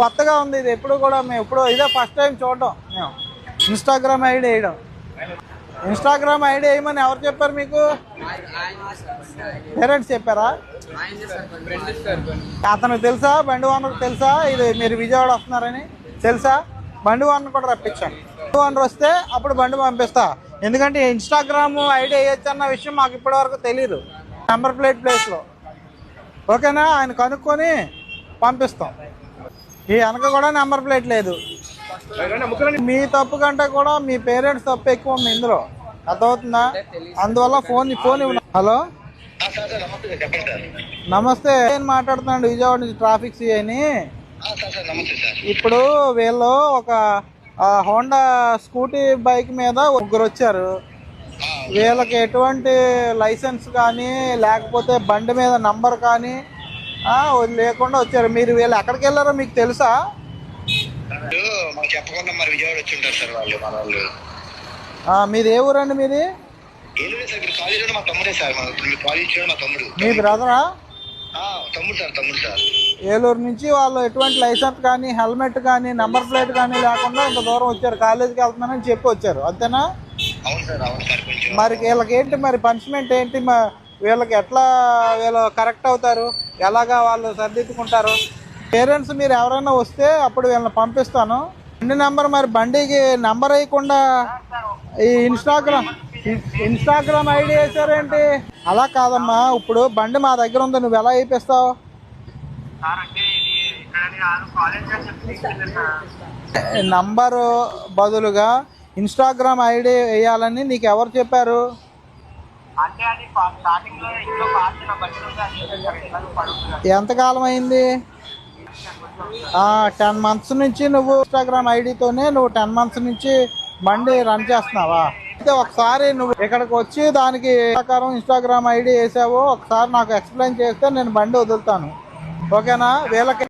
కొత్తగా ఉంది ఇది. ఎప్పుడు కూడా మేము ఎప్పుడు ఇదే ఫస్ట్ టైం చూడడం. మేము ఇన్స్టాగ్రామ్ ఐడి వేయడం. ఇన్స్టాగ్రామ్ ఐడి వేయమని ఎవరు చెప్పారు మీకు? పేరెంట్స్ చెప్పారా? అతనికి తెలుసా? బండి ఓనర్ తెలుసా ఇది మీరు విజయవాడ వస్తున్నారని తెలుసా? బండి ఓనర్ కూడా రప్పించాను. బండి ఓనర్ వస్తే అప్పుడు బండి పంపిస్తా. ఎందుకంటే ఇన్స్టాగ్రామ్ ఐడి వేయచ్చు అన్న విషయం మాకు ఇప్పటివరకు తెలియదు. నెంబర్ ప్లేట్ ప్లేస్లో ఓకేనా? ఆయన కనుక్కొని పంపిస్తాం. ఈ వెనక కూడా నెంబర్ ప్లేట్ లేదు. మీ తప్పు కంటే కూడా మీ పేరెంట్స్ తప్పు ఎక్కువ ఉంది ఇందులో, అర్థమవుతుందా? అందువల్ల ఫోన్ హలో నమస్తే, నేను మాట్లాడుతున్నాను విజయవాడ నుంచి ట్రాఫిక్ సిఐని. ఇప్పుడు వీళ్ళు ఒక హోండా స్కూటీ బైక్ మీద ముగ్గురు వచ్చారు. వీళ్ళకి ఎటువంటి లైసెన్స్ కానీ లేకపోతే బండి మీద నంబర్ కానీ లేకుండా వచ్చారు. మీరు వీళ్ళు ఎక్కడికి వెళ్ళారో మీకు తెలుసా? చెప్పకుండా మరి విజయవాడ వచ్చి ఉంటారు సార్ వాళ్ళు. మన వాళ్ళు మీది ఏ ఊరండి? మీది మా తమ్ముడే సార్. మా తమ్ముడు. మీ బ్రదరా? తమ్ముడు సార్. తమ్ముడు సార్. ఏలూరు నుంచి వాళ్ళు ఎటువంటి లైసెన్స్ కానీ హెల్మెట్ కానీ నెంబర్ ప్లేట్ కానీ లేకుండా ఇంత దూరం వచ్చారు. కాలేజీకి వెళ్తున్నానని చెప్పి వచ్చారు, అంతేనా? అవును సార్. అవును సార్. కొంచెం మరి వీళ్ళకి ఏంటి మరి పనిష్మెంట్ ఏంటి? వీళ్ళకి ఎట్లా వీళ్ళు కరెక్ట్ అవుతారు? ఎలాగా వాళ్ళు సర్దిద్దుకుంటారు? పేరెంట్స్ మీరు ఎవరైనా వస్తే అప్పుడు వీళ్ళని పంపిస్తాను. బండి నెంబర్ మరి బండికి నెంబర్ వేయకుండా ఈ ఇన్స్టాగ్రామ్ ఐడి వేసారేంటి? అలా కాదమ్మా, ఇప్పుడు బండి మా దగ్గర ఉంది, నువ్వు ఎలా వేయిస్తావు? నంబరు బదులుగా ఇన్స్టాగ్రామ్ ఐడి వేయాలని నీకు ఎవరు చెప్పారు? ఎంతకాలం అయింది? 10 months నుంచి నువ్వు ఇన్స్టాగ్రామ్ ఐడితోనే నువ్వు 10 months నుంచి బండి రన్ చేస్తున్నావా? అయితే ఒకసారి నువ్వు ఇక్కడికి వచ్చి దానికి ప్రకారం ఇన్స్టాగ్రామ్ ఐడి వేసావో ఒకసారి నాకు ఎక్స్ప్లెయిన్ చేస్తే నేను బండి వదులుతాను, ఓకేనా? వీళ్ళకి